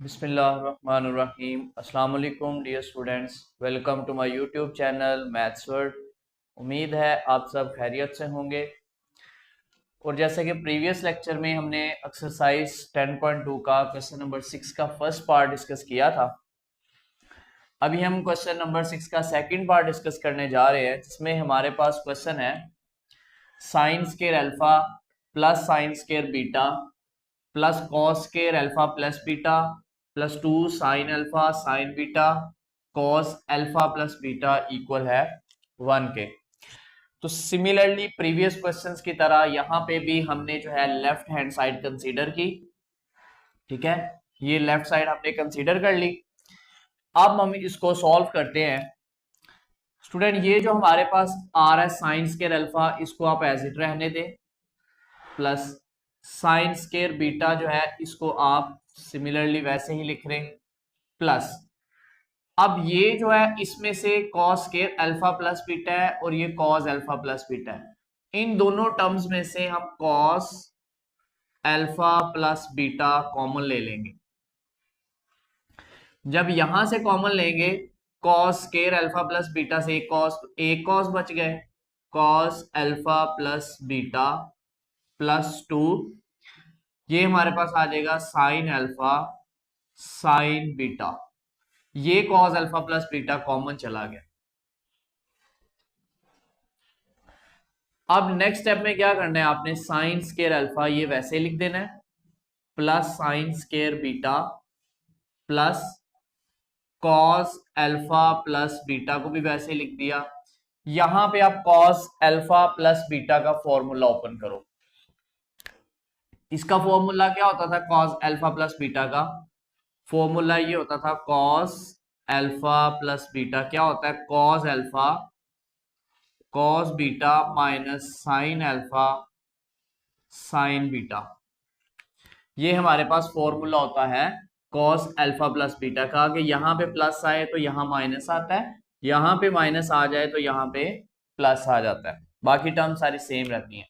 बिस्मिल्लाहिर्रहमानिर्रहीम। अस्सलाम वालेकुम dear students, welcome to my YouTube channel maths world. उम्मीद है आप सब खैरियत से होंगे। और जैसे कि प्रीवियस लेक्चर में हमने एक्सरसाइज 10.2 का क्वेश्चन नंबर 6 का फर्स्ट पार्ट डिस्कस किया था, अभी हम क्वेश्चन नंबर 6 का सेकंड पार्ट डिस्कस करने जा रहे हैं, जिसमें हमारे पास क्वेश्चन है sine square alpha plus sine square beta plus cos square alpha plus beta plus 2 sine alpha sign beta cos alpha plus beta equal है 1 के। तो सिमिलरली प्रीवियस क्वेश्चंस की तरह यहां पे भी हमने जो है लेफ्ट हैंड साइड कंसीडर की। ठीक है, ये लेफ्ट साइड हमने कंसीडर कर ली। अब हम इसको सॉल्व करते हैं। स्टूडेंट, ये जो हमारे पास आ रहा है साइन स्क्वायर अल्फा, इसको आप एज इट रहने दें, प्लस साइन स्क्वायर बीटा जो है इसको आप सिमिलरली वैसे ही लिख रहे हैं, प्लस अब ये जो है इसमें से cos square alpha plus beta है और ये कॉस अल्फा प्लस बीटा है। इन दोनों टर्म्स में से हम cos alpha plus beta common ले लेंगे। जब यहां से कॉमन लेंगे cos square alpha plus beta से एक कॉस बच गए, cos alpha plus beta plus 2, ये हमारे पास आ जाएगा साइन अल्फा साइन बीटा। ये cos alpha plus beta common चला गया। अब नेक्स्ट स्टेप में क्या करना है आपने, साइन स्क्वायर अल्फा ये वैसे लिख देना है, plus sine square beta plus cos alpha plus beta को भी वैसे लिख दिया। यहां पे आप कॉस अल्फा प्लस बीटा का फॉर्मूला ओपन करो। इसका फॉर्मूला क्या होता था, कॉस अल्फा प्लस बीटा का फॉर्मूला ये होता था, कॉस अल्फा प्लस बीटा क्या होता है, cos alpha cos beta minus sine alpha sign beta. ये हमारे पास फॉर्मूला होता है कॉस अल्फा प्लस बीटा का, कि यहां पे प्लस आए तो यहां माइनस आता है, यहां पे माइनस आ जाए तो यहां पे प्लस आ जाता है, बाकी टर्म सारी सेम रहती हैं।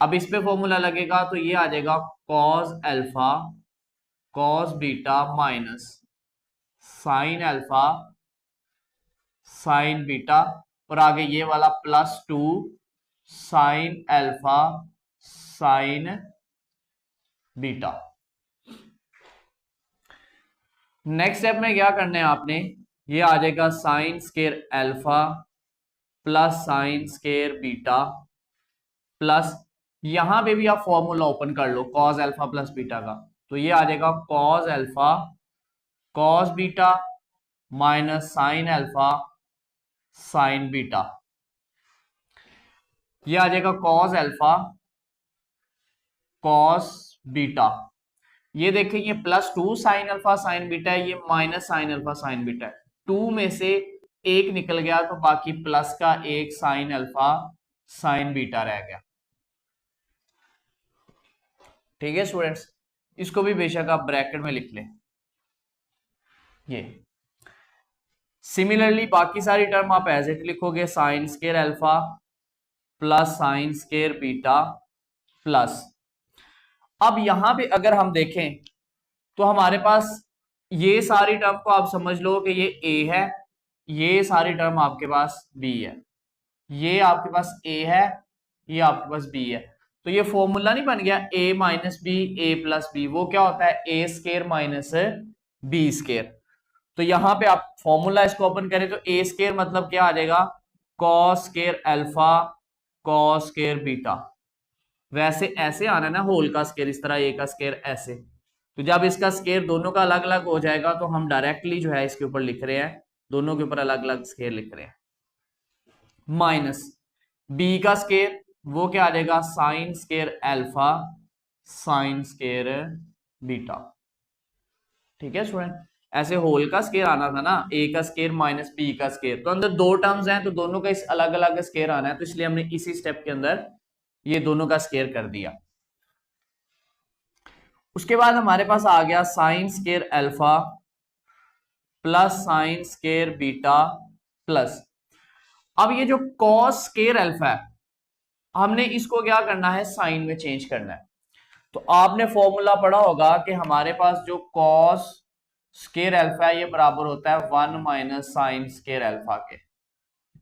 अब इस पे फॉर्मूला लगेगा तो ये आ जाएगा cos alpha cos beta minus sine alpha sign beta, और आगे ये वाला plus 2 sine alpha sign beta. Next step में क्या करना है आपने, ये आ जाएगा sine square alpha plus sine square beta plus, यहां पे भी आप फॉर्मूला ओपन कर लो कॉस अल्फा प्लस बीटा का, तो ये आ जाएगा cos alpha cos beta minus sine alpha sign beta. ये आ जाएगा कॉस अल्फा कॉस बीटा। ये देखें, ये plus 2 sine alpha sign beta है, ये minus sine alpha sign beta है। 2 में से एक निकल गया तो बाकी प्लस का एक साइन अल्फा साइन बीटा रह गया। ठीक है स्टूडेंट्स, इसको भी बेशक आप ब्रैकेट में लिख लें। ये सिमिलरली बाकी सारी टर्म आप एज इट लिखोगे, sine square alpha plus sine square beta plus, अब यहां पे अगर हम देखें तो हमारे पास ये सारी टर्म को आप समझ लो कि ये ए है, ये सारी टर्म आपके पास बी है, ये आपके पास ए है, ये आपके पास बी है। तो ये फॉर्मूला नहीं बन गया ए माइनस बी ए प्लस बी, वो क्या होता है ए स्क्वायर माइनस बी स्क्वायर। तो यहां पे आप फॉर्मूला इसको ओपन करें तो ए स्क्वायर मतलब क्या आ जाएगा, cos square alpha cos square beta. वैसे ऐसे आना ना होल का स्क्वायर, इस तरह ए का स्क्वायर ऐसे, तो जब इसका स्क्वायर दोनों का अलग अलग हो जाएगा तो हम डायरेक्टली जो है इसके ऊपर लिख रहे हैं, दोनों के ऊपर अलग अलग स्क्वायर लिख रहे हैं। माइनस बी का स्क्वायर वो क्या आ जाएगा, sine square alpha sine square beta. ठीक है स्टूडेंट, ऐसे होल का स्क्वायर आना था ना, ए का स्क्वायर माइनस बी का स्क्वायर, तो अंदर दो टर्म्स हैं तो दोनों का इस अलग अलग स्क्वायर आना है, तो इसलिए हमने इसी स्टेप के अंदर ये दोनों का स्क्वायर कर दिया। उसके बाद हमारे पास आ गया sine square alpha plus sine square beta plus, अब ये जो कॉस स्क्वायर अल्फा है हमने इसको क्या करना है, साइन में चेंज करना है। तो आपने फॉर्मूला पढ़ा होगा कि हमारे पास जो कॉस स्केयर अल्फा ये बराबर होता है 1 माइनस साइन स्केयर अल्फा के।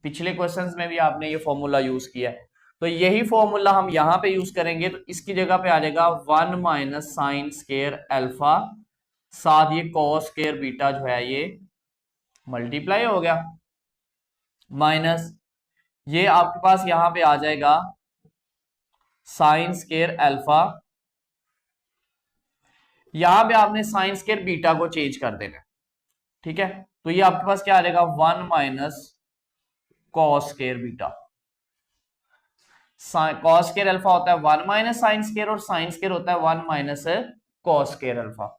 पिछले क्वेश्चंस में भी आपने ये फॉर्मूला यूज किया है, तो यही फॉर्मूला हम यहां पे यूज करेंगे। तो इसकी जगह पे आ जाएगा 1 माइनस साइन स्केयर अल्फा, साथ ये कॉस स्केयर बीटा जो है ये मल्टीप्लाई हो गया, माइनस ये आपके पास यहां पे आ जाएगा साइन स्केयर अल्फा। यहां पे आपने साइन स्केयर बीटा को चेंज कर देना, ठीक है। तो ये आपके पास क्या आ जाएगा 1 minus cos square beta. Cos square alpha होता है 1 माइनस साइन स्केयर, और साइन स्केयर होता है 1 माइनस कॉस स्केयर अल्फा।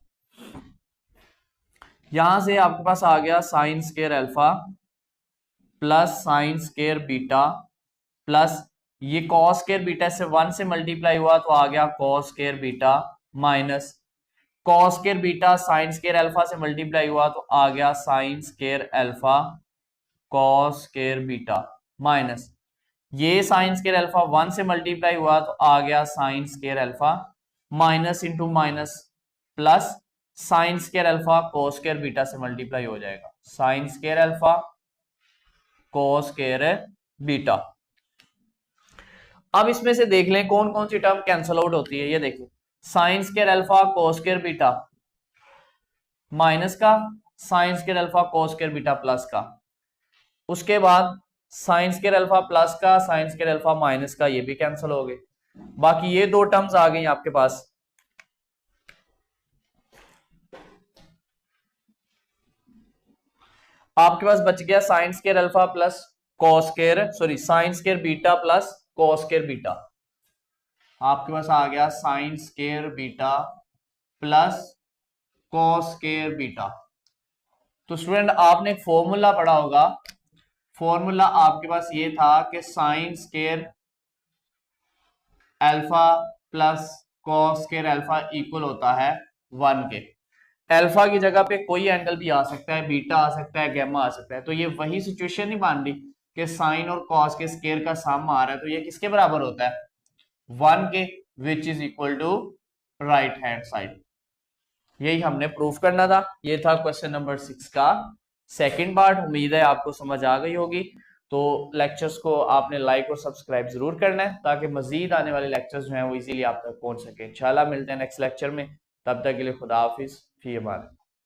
यहां से आपके पास आ गया sign square alpha plus sine square beta plus ये कॉस स्केयर बीटा से 1 से मल्टीप्लाई हुआ तो आ गया cos square beta, minus cos square beta sine square alpha से मल्टीप्लाई हुआ तो आ गया sign square alpha cos square beta, minus ये साइन स्केयर अल्फा 1 से मल्टीप्लाई हुआ तो आ गया sign square alpha, minus into minus plus sign square alpha cos square beta से मल्टीप्लाई हो जाएगा, sign square alpha cos square beta. अब इसमें से देख लें कौन कौन सी टर्म कैंसल आउट होती है। ये देखिए sine square alpha cos square beta minus का, sine square alpha cos square beta plus का, उसके बाद साइन स्केयर अल्फा प्लस का, साइन स्केयर अल्फा माइनस का, ये भी कैंसिल हो गए। बाकी ये दो टर्म्स आ गई आपके पास। आपके पास बच गया sign square alpha plus cos square, sorry sine square beta plus cos square beta. आपके पास आ गया sine square beta plus cos square beta. तो स्टूडेंट आपने एक फॉर्मूला पढ़ा होगा, फॉर्मूला आपके पास ये था कि sign square alpha plus cos square alpha equal होता है 1 के। अल्फा की जगह पे कोई एंगल भी आ सकता है, बीटा आ सकता है, गैमा आ सकता है। तो ये वही सिचुएशन नहीं मान रही कि साइन और कॉस के स्केयर का सम आ रहा है, तो ये किसके बराबर होता है 1 के, which is equal to right hand side. यही हमने प्रूफ करना था। ये था क्वेश्चन नंबर 6 का सेकंड पार्ट। उम्मीद है आपको समझ आ गई होगी। तो लेक्चर्स को आपने लाइक और सब्सक्राइब जरूर करना है ताकि मजीद आने वाले लेक्चर्स जो हैं वो इजीली आप तक पहुंच सके। इंशाल्लाह मिलते हैं नेक्स्ट लेक्चर में, तब तक के लिए खुदा हाफिज, फी अमान।